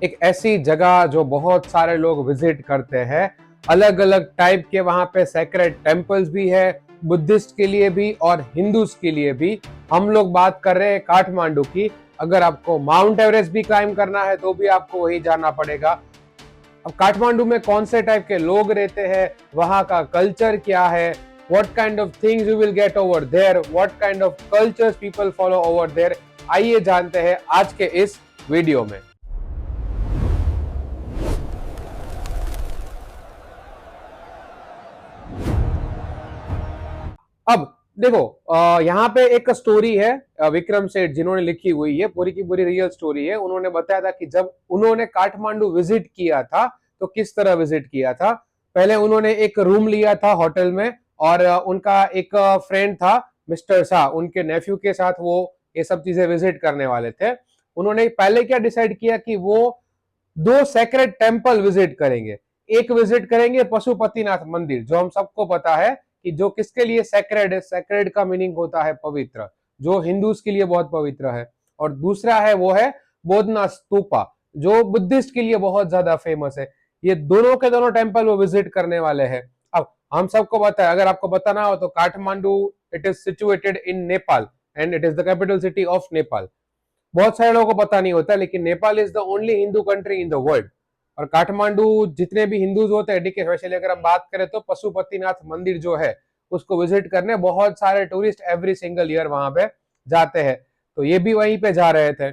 एक ऐसी जगह जो बहुत सारे लोग विजिट करते हैं। अलग अलग टाइप के वहां पे सेक्रेड टेम्पल्स भी है, बुद्धिस्ट के लिए भी और हिंदूज के लिए भी। हम लोग बात कर रहे हैं काठमांडू की। अगर आपको माउंट एवरेस्ट भी क्लाइम करना है तो भी आपको वही जाना पड़ेगा। अब काठमांडू में कौन से टाइप के लोग रहते हैं, वहां का कल्चर क्या है, what kind of things you will get over there, what kind of cultures people follow over there, आइए जानते हैं आज के इस वीडियो में। अब देखो, यहाँ पे एक स्टोरी है विक्रम सेठ जिन्होंने लिखी हुई है, पूरी की पूरी रियल स्टोरी है। उन्होंने बताया था कि जब उन्होंने काठमांडू विजिट किया था तो किस तरह विजिट किया था। पहले उन्होंने एक रूम लिया था होटल में, और उनका एक फ्रेंड था मिस्टर शाह, उनके नेफ्यू के साथ वो ये सब चीजें विजिट करने वाले थे। उन्होंने पहले क्या डिसाइड किया कि वो दो सेक्रेड टेम्पल विजिट करेंगे। एक विजिट करेंगे पशुपतिनाथ मंदिर, जो हम सबको पता है कि जो किसके लिए सेक्रेड है। सेक्रेड का मीनिंग होता है पवित्र, जो हिंदूज के लिए बहुत पवित्र है। और दूसरा है वो है बोधना स्तूपा, जो बुद्धिस्ट के लिए बहुत ज्यादा फेमस है। ये दोनों के दोनों टेम्पल वो विजिट करने वाले हैं। अब हम सबको पता है, अगर आपको बताना हो तो Kathmandu it is situated in Nepal and it is the capital city of Nepal. बहुत सारे लोगों को पता नहीं होता, लेकिन Nepal is the only Hindu country in the world. और काठमांडू जितने भी हिंदूज होते हैं, ठीक है, स्पेशली अगर हम बात करें तो पशुपतिनाथ मंदिर जो है उसको विजिट करने बहुत सारे टूरिस्ट एवरी सिंगल ईयर वहां पे जाते हैं। तो ये भी वहीं पे जा रहे थे।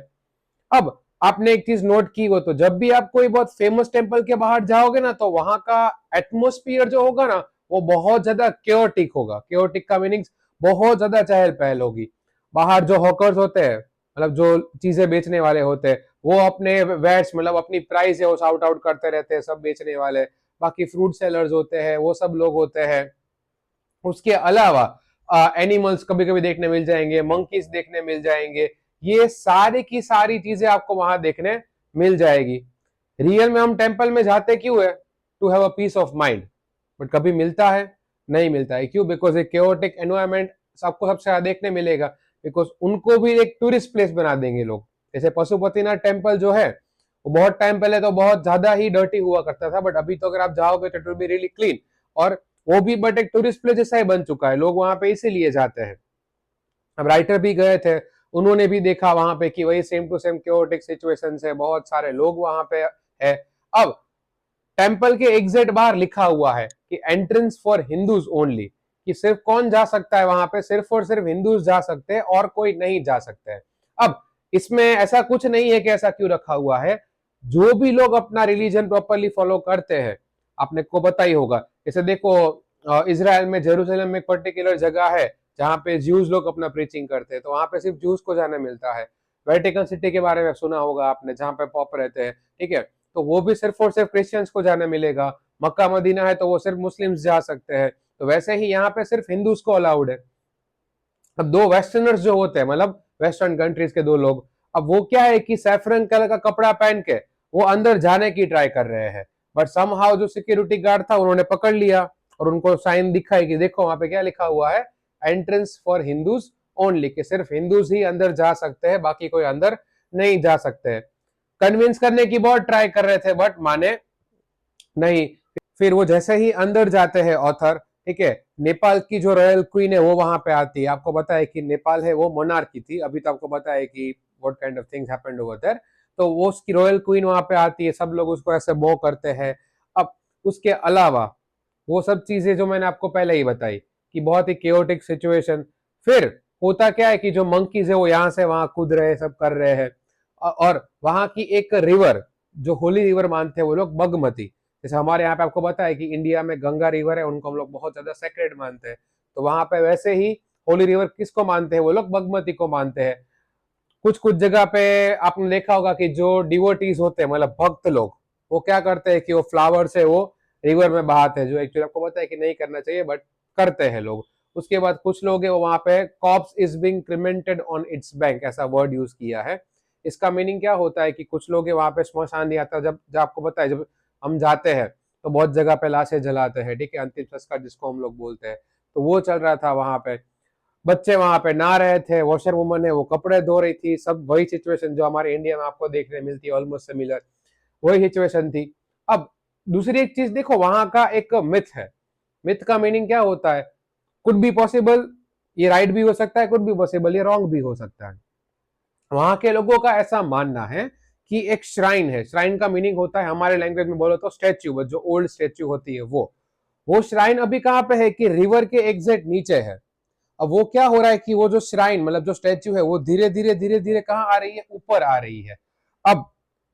अब आपने एक चीज नोट की हो तो, जब भी आप कोई बहुत फेमस टेम्पल के बाहर जाओगे ना, तो वहां का एटमोस्फियर जो होगा ना वो बहुत ज्यादा क्योटिक होगा। क्योटिक का मीनिंग बहुत ज्यादा चहल पहल होगी। बाहर जो हॉकर्स होते हैं, मतलब जो चीजें बेचने वाले होते हैं, वो अपने वेट्स मतलब अपनी प्राइस है वो शाउट आउट करते रहते हैं, सब बेचने वाले। बाकी फ्रूट सेलर्स होते हैं, वो सब लोग होते हैं। उसके अलावा एनिमल्स कभी कभी देखने मिल जाएंगे, मंकीज देखने मिल जाएंगे। ये सारी की सारी चीजें आपको वहां देखने मिल जाएगी। रियल में हम टेम्पल में जाते क्यों है? To have a peace of mind. But कभी मिलता है? नहीं मिलता है। क्यों? बिकॉज एक केओटिक एनवायरमेंट सबको सबसे ज्यादा देखने मिलेगा। बिकॉज उनको भी एक टूरिस्ट प्लेस बना देंगे लोग। जैसे पशुपतिनाथ टेम्पल जो है वो बहुत टाइम पहले तो बहुत ज्यादा ही डर्टी हुआ करता था, बट अभी तो अगर आप जाओगे तो it will be really clean. और वो भी बट एक टूरिस्ट प्लेस जैसा ही बन चुका है, लोग वहां पे इसीलिए जाते हैं। अब राइटर भी गए थे, उन्होंने भी देखा वहां पे कि वही same to same chaotic situation है, बहुत सारे लोग वहां पे है। अब टेम्पल के एग्जैक्ट बाहर लिखा हुआ है कि एंट्रेंस फॉर हिंदूज ओनली, कि सिर्फ कौन जा सकता है वहां पे, सिर्फ और सिर्फ हिंदूज जा सकते हैं और कोई नहीं जा सकते हैं। अब इसमें ऐसा कुछ नहीं है कि ऐसा क्यों रखा हुआ है। जो भी लोग अपना रिलीजन प्रॉपरली फॉलो करते हैं, आपने को पता ही होगा। जैसे देखो, इसराइल में जेरूसलम में एक पर्टिकुलर जगह है जहां पे ज्यूज लोग अपना प्रीचिंग करते हैं, तो वहां पे सिर्फ ज्यूज को जाने मिलता है। वेटिकन सिटी के बारे में सुना होगा आपने, जहां पे पॉप रहते हैं, ठीक है, तो वो भी सिर्फ और सिर्फ क्रिश्चियंस को जाने मिलेगा। मक्का मदीना है तो वो सिर्फ मुस्लिम्स जा सकते हैं। तो वैसे ही यहाँ पे सिर्फ हिंदूज को अलाउड है। अब दो वेस्टर्नर्स जो होते हैं, मतलब वेस्टर्न कंट्रीज के दो लोग, अब वो क्या है कि सैफरन कलर का कपड़ा पहन के वो अंदर जाने की ट्राई कर रहे हैं। बट समहाउ जो सिक्योरिटी गार्ड था उन्होंने पकड़ लिया और उनको साइन दिखाई कि देखो वहां पे क्या लिखा हुआ है, एंट्रेंस फॉर हिंदूज ओनली, कि सिर्फ हिंदूज ही अंदर जा सकते हैं, बाकी कोई अंदर नहीं जा सकते हैं। कन्विंस करने की बहुत ट्राई कर रहे थे बट माने नहीं। फिर वो जैसे ही अंदर जाते हैं ऑथर, ठीक है, नेपाल की जो रॉयल क्वीन है वो वहां पे आती है। आपको पता है कि नेपाल है वो मोनार्की थी, अभी तो आपको पता है कि what kind of things happened over there. तो वो उसकी रॉयल क्वीन वहां पे आती है, सब लोग उसको ऐसे बो करते हैं। अब उसके अलावा वो सब चीजें जो मैंने आपको पहले ही बताई कि बहुत ही केओटिक सिचुएशन। फिर होता क्या है कि जो मंकीज है वो यहाँ से वहां कूद रहे सब कर रहे हैं। और वहां की एक रिवर जो होली रिवर मानते हैं वो लोग, बगमती। जैसे हमारे यहाँ पे आपको पता है कि इंडिया में गंगा रिवर है, उनको हम लोग बहुत ज्यादा सेक्रेड मानते हैं। तो वहां पे वैसे ही होली रिवर किसको मानते हैं वो लोग? बगमती को मानते हैं। कुछ कुछ जगह पे आपने देखा होगा कि जो डिवोटीज होते हैं, मतलब भक्त लोग, वो क्या करते हैं कि वो फ्लावर से वो रिवर में बहाते हैं, जो एक्चुअली आपको पता है कि नहीं करना चाहिए, बट करते हैं लोग। उसके बाद कुछ लोग है वो वहां पे corpse is being cremated on its bank, ऐसा वर्ड यूज किया है। इसका मीनिंग क्या होता है कि कुछ लोग वहां पे स्मशान यात्रा, जब आपको पता है जब हम जाते हैं तो बहुत जगह पे लाशें जलाते हैं, ठीक है, अंतिम संस्कार जिसको हम लोग बोलते हैं। तो वो चल रहा था वहां पे। बच्चे वहां पे नहा रहे थे, वॉशर वुमन है वो कपड़े धो रही थी, सब वही सिचुएशन जो हमारे इंडिया में आपको देखने मिलती है, ऑलमोस्ट सिमिलर। वही सिचुएशन थी। अब दूसरी एक चीज देखो, वहां का एक मिथ है। मिथ का मीनिंग क्या होता है? कुड बी पॉसिबल, ये राइट भी हो सकता है, कुड बी पॉसिबल ये रॉन्ग भी हो सकता है। वहां के लोगों का ऐसा मानना है कि एक श्राइन है। श्राइन का मीनिंग होता है हमारे लैंग्वेज में बोलो तो स्टैच्यू, जो ओल्ड स्टैच्यू होती है वो श्राइन अभी कहां पे है कि रिवर के एग्जैक्ट नीचे है। अब वो क्या हो रहा है कि वो जो श्राइन मतलब जो स्टैच्यू है वो धीरे धीरे कहां आ रही है? ऊपर आ रही है। अब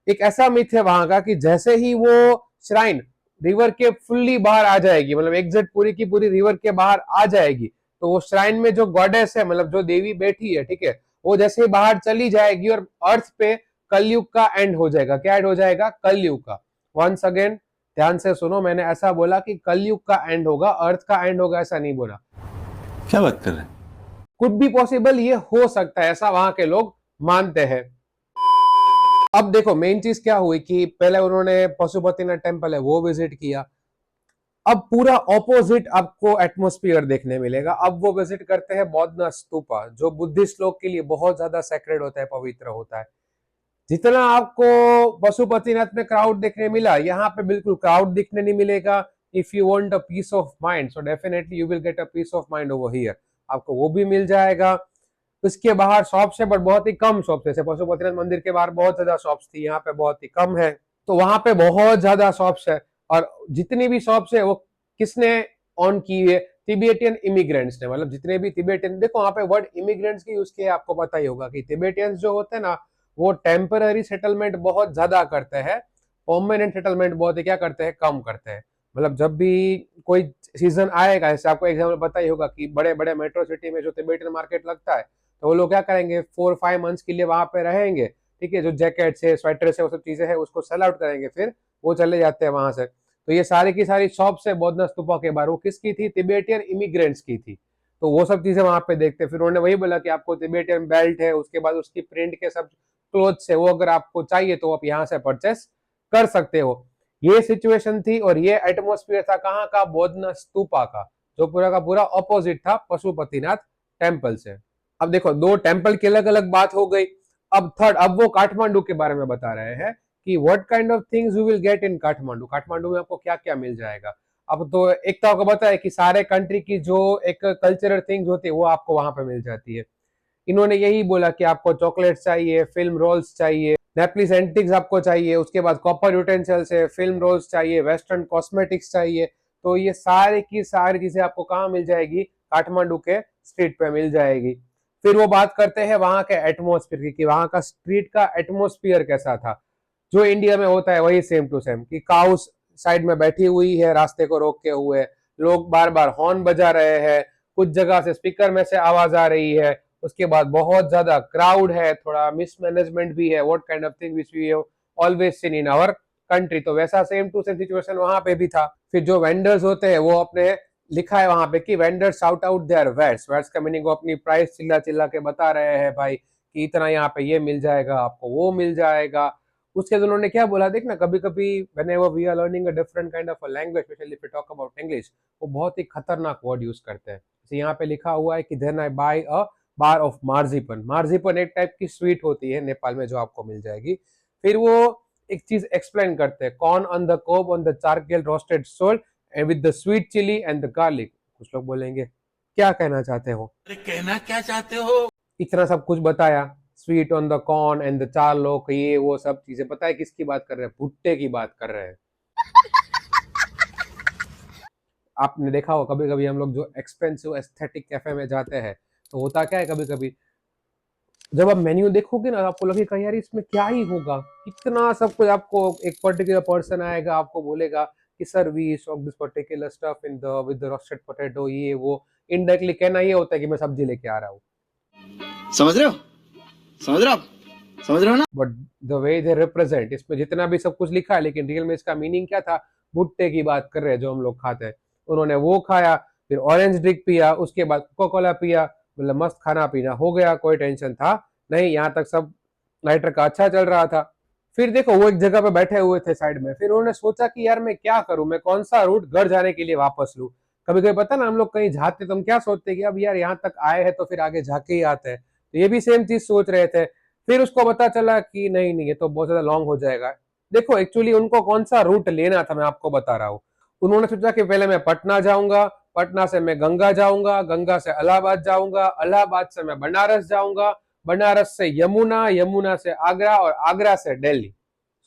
एक ऐसा मिथ है वहां का कि जैसे ही वो श्राइन रिवर के फुल्ली बाहर आ जाएगी, मतलब एग्जैक्ट पूरी की पूरी रिवर के बाहर आ जाएगी, तो वो श्राइन में जो गॉडेस है, मतलब जो देवी बैठी है, ठीक है, वो जैसे ही बाहर चली जाएगी और अर्थ पे कलयुग का एंड हो जाएगा। क्या एंड हो जाएगा? कलयुग का। वंस अगेन ध्यान से सुनो, मैंने ऐसा बोला कि कलयुग का एंड होगा, अर्थ का एंड होगा ऐसा नहीं बोला। क्या बात कर रहे हैं? कुड बी पॉसिबल, ये हो सकता है, ऐसा वहां के लोग मानते हैं। अब देखो मेन चीज क्या हुई कि पहले उन्होंने पशुपतिनाथ टेम्पल है वो विजिट किया। अब पूरा ऑपोजिट आपको एटमोस्फियर देखने मिलेगा। अब वो विजिट करते हैं बौद्ध स्तूपा, जो बुद्धिस्ट लोग के लिए बहुत ज्यादा सेक्रेड होता है, पवित्र होता है। जितना आपको पशुपतिनाथ में क्राउड देखने मिला, यहाँ पे बिल्कुल क्राउड दिखने नहीं मिलेगा। If you want a peace of mind, so definitely you will get a peace of mind over here. आपको वो भी मिल जाएगा। उसके बाहर शॉप्स है, बट बहुत ही कम शॉप्स। जैसे पशुपतिनाथ मंदिर के बाहर बहुत ज्यादा शॉप्स थी, यहाँ पे बहुत ही कम है। तो वहां पे बहुत ज्यादा शॉप्स है, और जितनी भी शॉप्स है वो किसने ऑन की है? तिबेटियन इमिग्रेंट्स ने। मतलब जितने भी तिबेटियन, देखो वहां पे वर्ड इमिग्रेंट्स की यूज किया, आपको पता ही होगा कि तिबेटियंस जो होते हैं ना, वो टेम्पररी सेटलमेंट बहुत ज्यादा करते हैं, परमानेंट सेटलमेंट बहुत ही क्या करते हैं? कम करते हैं। मतलब जब भी कोई सीजन आएगा, जैसे आपको एग्जाम्पल पता ही होगा कि बड़े बड़े मेट्रो सिटी में जो तिबेटियन मार्केट लगता है, तो वो लोग क्या करेंगे? 4-5 मंथ्स के लिए वहां पे रहेंगे, ठीक है, जो जैकेट्स है, स्वेटर्स है, वो सब चीजें है, उसको सेल आउट करेंगे, फिर वो चले जाते हैं वहां से। तो ये सारी की सारी शॉप्स है बौद्ध स्तूपा के बाहर, वो किसकी थी? तिबेटियन इमिग्रेंट्स की थी। तो वो सब चीजें वहां पे देखते हैं। फिर उन्होंने वही बोला कि आपको तिबेटियन बेल्ट है, उसके बाद उसकी प्रिंट के सब क्लोथ्स है, वो अगर आपको चाहिए तो आप यहाँ से परचेस कर सकते हो। ये सिचुएशन थी, और ये एटमोस्फियर था कहाँ का? बौद्ध स्तूपा का, जो पूरा का पूरा ऑपोजिट था पशुपतिनाथ टेम्पल से। अब देखो दो टेम्पल की अलग अलग बात हो गई। अब थर्ड, अब वो काठमांडू के बारे में बता रहे हैं कि what kind of things you will get in Kathmandu. Kathmandu में आपको क्या क्या मिल जाएगा। अब तो एक तो आपको पता है कि सारे कंट्री की जो एक कल्चरल थिंग्स होती है वो आपको वहां पे मिल जाती है। इन्होंने यही बोला कि आपको चॉकलेट्स चाहिए, फिल्म रोल्स चाहिए, नेपलिस एंटिक्स आपको चाहिए, उसके बाद कॉपर यूटेंसिल्स है, फिल्म रोल्स चाहिए, वेस्टर्न कॉस्मेटिक्स चाहिए। तो ये सारी की सारी चीजें आपको कहाँ मिल जाएगी? काठमांडू के स्ट्रीट पे मिल जाएगी। फिर वो बात करते हैं वहां के एटमोस्फियर की, कि वहां का स्ट्रीट का एटमोस्फियर कैसा था। जो इंडिया में होता है वही सेम टू सेम, कि काउस साइड में बैठी हुई है रास्ते को रोके हुए, लोग बार बार हॉर्न बजा रहे हैं, कुछ जगह से स्पीकर में से आवाज आ रही है, उसके बाद बहुत ज्यादा क्राउड है, थोड़ा मिसमैनेजमेंट भी है, what kind of thing which we have always seen in our country. तो वैसा सेम टू सेम सिचुएशन वहां पे भी था। फिर जो वेंडर्स होते हैं वो अपने, लिखा है वहां पे कि vendors shout out their weights. Weights का मीनिंग वो अपनी प्राइस चिल्ला चिल्ला के बता रहे हैं भाई कि इतना यहाँ पे ये मिल जाएगा, आपको वो मिल जाएगा। उसके बाद उन्होंने क्या बोला, देख ना, कभी कभी whenever we are learning a different kind of a language, especially if we talk about English, वो बहुत ही खतरनाक वर्ड यूज करते हैं। जैसे यहाँ पे लिखा हुआ है कि then I buy a bar of marzipan. Marzipan एक टाइप की स्वीट होती है नेपाल में, जो आपको मिल जाएगी। फिर वो एक चीज एक्सप्लेन करते हैं, corn on the cob on the charcoal roasted soul and with the sweet chilli and the garlic. कुछ लोग बोलेंगे क्या कहना चाहते हो? अरे कहना क्या चाहते हो? इतना सब कुछ बताया, sweet on the corn and the चार लोग, ये वो सब चीजें। पता है किसकी बात कर रहे हैं? भुट्टे की बात कर रहे हैं। आपने देखा हो कभी कभी हम लोग जो एक्सपेंसिव एस्थेटिक कैफे में जाते हैं, तो होता क्या है, कभी कभी जब आप मेन्यू देखोगे ना, आपको लगेगा यार इसमें क्या ही होगा, कितना सब कुछ। आपको एक पर्टिकुलर पर्सन आएगा, आपको बोलेगा कि sir we stock this particular stuff in the with the roasted potato, ये वो। इनडायरेक्टली कहना ये होता है कि मैं सब्जी लेके आ रहा हूँ। समझ रहे हो? समझ रहे हो आप? समझ रहे हो ना? But the way they represent, इसमें जितना भी सब कुछ लिखा है, लेकिन रियल में इसका मीनिंग क्या था? भुट्टे की बात कर रहे हैं जो हम लोग खाते हैं। उन्होंने वो खाया, फिर ऑरेंज ड्रिंक पिया, उसके बाद कोका कोला पिया। मतलब मस्त खाना पीना हो गया, कोई टेंशन था नहीं, यहाँ तक सब नाइटर का अच्छा चल रहा था। फिर देखो वो एक जगह पे बैठे हुए थे साइड में, फिर उन्होंने सोचा कि यार मैं क्या करूं, मैं कौन सा रूट घर जाने के लिए वापस लूं। कभी कभी पता ना, हम लोग कहीं जाते तो हम क्या सोचते हैं कि अब यार यहाँ तक आए हैं तो फिर आगे जाके ही आते हैं। तो ये भी सेम चीज सोच रहे थे। फिर उसको पता चला कि नहीं नहीं, ये तो बहुत ज्यादा लॉन्ग हो जाएगा। देखो एक्चुअली उनको कौन सा रूट लेना था मैं आपको बता रहा हूँ। उन्होंने सोचा कि पहले मैं पटना जाऊंगा, पटना से मैं गंगा जाऊंगा, गंगा से इलाहाबाद जाऊंगा, इलाहाबाद से मैं बनारस जाऊंगा, बनारस से यमुना, यमुना से आगरा और आगरा से दिल्ली।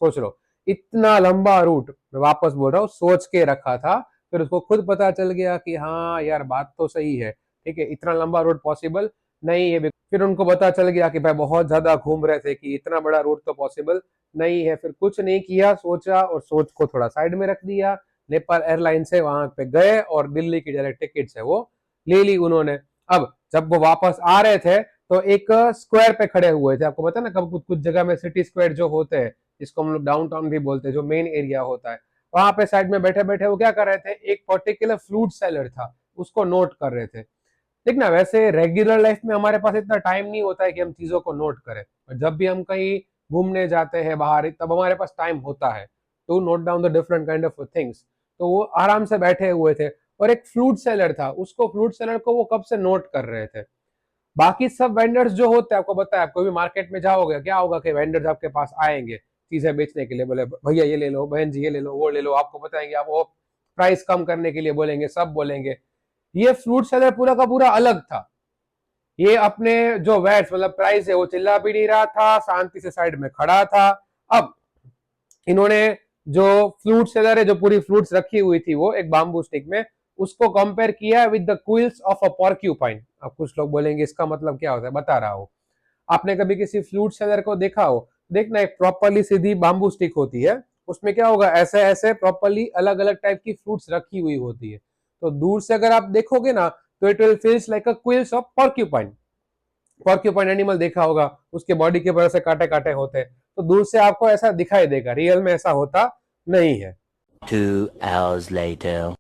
सोच लो इतना लंबा रूट, मैं वापस बोल रहा हूँ, सोच के रखा था। फिर उसको खुद पता चल गया कि हाँ यार बात तो सही है, ठीक है, इतना लंबा रूट पॉसिबल नहीं है। फिर उनको पता चल गया कि भाई बहुत ज्यादा घूम रहे थे कि इतना बड़ा रूट तो पॉसिबल नहीं है। फिर कुछ नहीं किया, सोचा और सोच को थोड़ा साइड में रख दिया। नेपाल एयरलाइन से वहां पे गए और दिल्ली की डायरेक्ट टिकट है वो ले ली उन्होंने। अब जब वो वापस आ रहे थे तो एक स्क्वायर पे खड़े हुए थे। आपको पता है ना, कब कुछ कुछ जगह में सिटी स्क्वायर जो होते हैं, जिसको हम लोग डाउनटाउन भी बोलते हैं, जो मेन एरिया होता है, वहां पे साइड में बैठे बैठे वो क्या कर रहे थे, एक पर्टिकुलर फ्रूट सेलर था उसको नोट कर रहे थे। देखना वैसे रेगुलर लाइफ में हमारे पास इतना टाइम नहीं होता है कि हम चीजों को नोट करें, और जब भी हम कहीं घूमने जाते हैं बाहर तब हमारे पास टाइम होता है to note down the different kind of things. तो वो आराम से बैठे हुए थे और एक फ्रूट सेलर था, उसको फ्रूट सेलर को वो कब से नोट कर रहे थे। बाकी सब वेंडर्स जो होते हैं, आपको बताया, आप कोई भी मार्केट में जाओगे क्या होगा कि वेंडर्स आपके पास आएंगे चीजें बेचने के लिए, बोले भैया ये ले लो, बहन जी ये ले लो, वो ले लो, आपको बताएंगे, आप वो प्राइस कम करने के लिए बोलेंगे, सब बोलेंगे। ये फ्रूट सेलर पूरा का पूरा अलग था। ये अपने जो वैट्स मतलब प्राइस है वो चिल्ला भी नहीं रहा था, शांति से साइड में खड़ा था। अब इन्होंने जो फ्रूट सेलर है, जो पूरी फ्रूट्स रखी हुई थी वो एक बाम्बू स्टिक में, उसको कंपेयर किया with the quills of a porcupine. अब कुछ लोग बोलेंगे इसका मतलब क्या होता है, बता रहा हूं। आपने कभी किसी फ्रूट सेलर को देखा हो, देखना एक प्रॉपरली सीधी बाम्बू स्टिक होती है, उसमें क्या होगा, ऐसे ऐसे प्रॉपरली अलग अलग टाइप की फ्रूट्स रखी हुई होती है। तो दूर से अगर आप देखोगे ना तो it will feels like a quills of porcupine. Porcupine animal देखा होगा, उसके बॉडी के ऊपर से कांटे कांटे होते हैं, तो दूर से आपको ऐसा दिखाई देगा, रियल में ऐसा होता नहीं है। 2 hours later.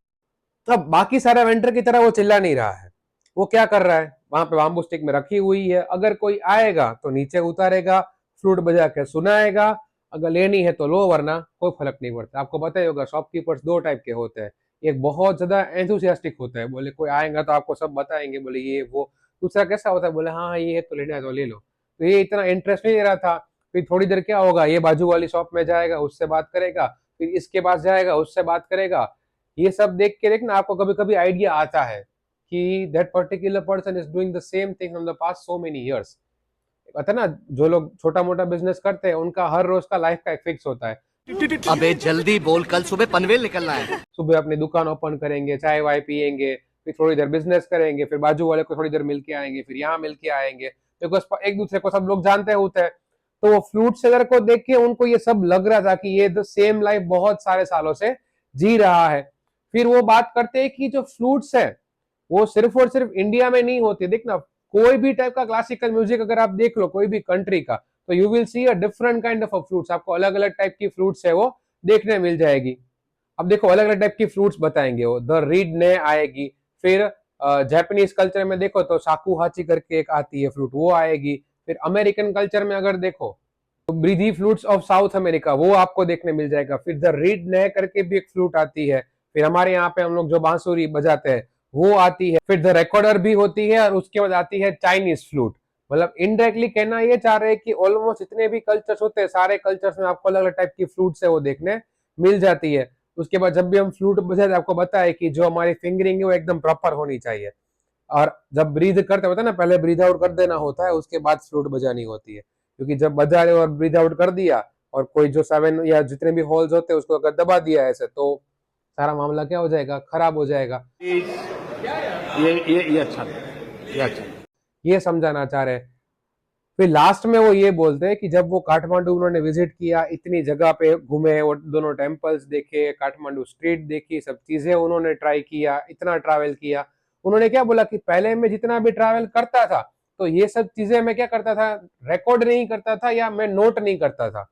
अब बाकी सारे वेंडर की तरह वो चिल्ला नहीं रहा है। वो क्या कर रहा है, वहां पे बाम्बू स्टिक में रखी हुई है, अगर कोई आएगा तो नीचे उतारेगा, फ्लूट बजा के सुनाएगा, अगर लेनी है तो लो, वरना कोई फर्क नहीं पड़ता। आपको पता ही होगा शॉपकीपर्स दो टाइप के होते हैं, एक बहुत ज्यादा एंथुसियास्टिक होता है, बोले कोई आएगा तो आपको सब बताएंगे, बोले ये वो। दूसरा कैसा होता है, बोले हाँ ये है तो लेना है तो ले लो। तो ये इतना इंटरेस्ट नहीं ले रहा था। फिर थोड़ी देर क्या होगा, ये बाजू वाली शॉप में जाएगा, उससे बात करेगा, फिर इसके पास जाएगा, उससे बात करेगा। ये सब देख के देखना आपको कभी कभी आइडिया आता है कि that particular person is doing the same thing from the past so many years. पता है ना, जो लोग छोटा मोटा बिजनेस करते हैं उनका हर रोज का लाइफ का एक फिक्स होता है। अबे जल्दी बोल, कल सुबह पनवेल निकलना है। सुबह अपनी दुकान ओपन करेंगे, चाय वाय पियेंगे, फिर थोड़ी देर बिजनेस करेंगे, फिर बाजू वाले को थोड़ी देर मिल के आएंगे, फिर यहाँ मिल के आएंगे, बिकॉज एक दूसरे को सब लोग जानते होते हैं। तो वो फ्रूट सेलर को देख के उनको ये सब लग रहा था कि ये द सेम लाइफ बहुत सारे सालों से जी रहा है। फिर वो बात करते हैं कि जो फ्रूट्स है वो सिर्फ और सिर्फ इंडिया में नहीं होती। देखना कोई भी टाइप का क्लासिकल म्यूजिक अगर आप देख लो कोई भी कंट्री का, तो you will see a different kind of fruits. आपको अलग अलग टाइप की फ्रूट्स है वो देखने मिल जाएगी। अब देखो अलग अलग टाइप की फ्रूट्स बताएंगे वो, द रीड ने आएगी, फिर जापानीज कल्चर में देखो तो शाकुहाची करके एक आती है फ्रूट, वो आएगी। फिर अमेरिकन कल्चर में अगर देखो तो ब्रीदी फ्रूट्स ऑफ साउथ अमेरिका वो आपको देखने मिल जाएगा। फिर द रीड ने करके भी एक फ्रूट आती है। फिर हमारे यहाँ पे हम लोग जो बांसुरी बजाते हैं वो आती है। फिर द रिकॉर्डर भी होती है, और उसके बाद आती है चाइनीज फ्लूट। मतलब इनडायरेक्टली कहना ये चाह रहे हैं कि ऑलमोस्ट जितने भी कल्चर्स होते हैं सारे कल्चर्स में आपको अलग अलग टाइप की फ्लूट्स है वो देखने मिल जाती है। उसके बाद जब भी हम फ्लूट बजाते आपको बताए कि जो हमारी फिंगरिंग है वो एकदम प्रॉपर होनी चाहिए, और जब ब्रीथ करते होते हैं ना पहले ब्रीथ आउट कर देना होता है, उसके बाद फ्लूट बजानी होती है। क्योंकि जब बजा रहे हो और ब्रीथ आउट कर दिया और कोई जो 7 या जितने भी होल्स होते हैं उसको अगर दबा दिया ऐसे, तो सारा मामला क्या हो जाएगा, खराब हो जाएगा। ये अच्छा ये अच्छा ये समझाना चाह रहे हैं। फिर लास्ट में वो ये बोलते हैं कि जब वो काठमांडू उन्होंने विजिट किया, इतनी जगह पे घूमे, वो दोनों टेम्पल्स देखे, काठमांडू स्ट्रीट देखी, सब चीजें उन्होंने ट्राई किया, इतना ट्रैवल किया, उन्होंने क्या बोला कि पहले मैं जितना भी ट्रैवल करता था तो ये सब चीजें मैं क्या करता था, रिकॉर्ड नहीं करता था या मैं नोट नहीं करता था।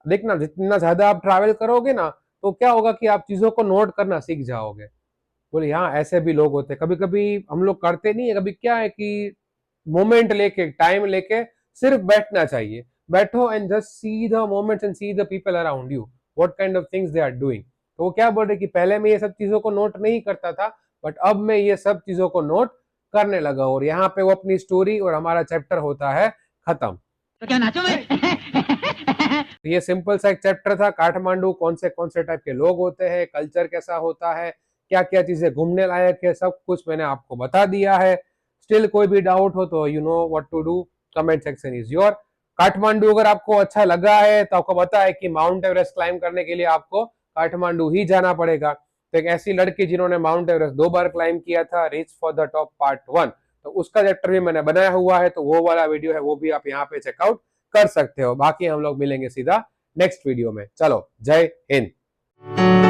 देखना जितना ज्यादा आप ट्रैवल करोगे ना तो क्या होगा कि आप चीजों को नोट करना सीख जाओगे। बोले हाँ ऐसे भी लोग होते हैं, कभी कभी हम लोग करते नहीं है। कभी क्या है कि मोमेंट लेके, टाइम लेके सिर्फ बैठना चाहिए, बैठो and just see the moments and see the people around you, what kind of things they are doing. तो वो क्या बोल रहे कि पहले मैं ये सब चीजों को नोट नहीं करता था, बट अब मैं ये सब चीजों को नोट करने लगा। और यहाँ पे वो अपनी स्टोरी और हमारा चैप्टर होता है खत्म। तो क्या नाचो मैं तो ये सिंपल सा एक चैप्टर था, काठमांडू कौन से टाइप के लोग होते हैं, कल्चर कैसा होता है, क्या क्या चीजें घूमने लायक है, सब कुछ मैंने आपको बता दिया है। स्टिल कोई भी डाउट हो तो you know what to do, comment section is your. Kathmandu अगर आपको अच्छा लगा है तो आपको पता है कि माउंट एवरेस्ट क्लाइम करने के लिए आपको काठमांडू ही जाना पड़ेगा। तो एक ऐसी लड़की जिन्होंने माउंट एवरेस्ट 2 बार क्लाइम किया था, reach for the top part 1, तो उसका चैप्टर भी मैंने बनाया हुआ है, तो वो वाला वीडियो है वो भी आप यहाँ पे चेकआउट कर सकते हो। बाकी हम लोग मिलेंगे सीधा नेक्स्ट वीडियो में। चलो, जय हिंद।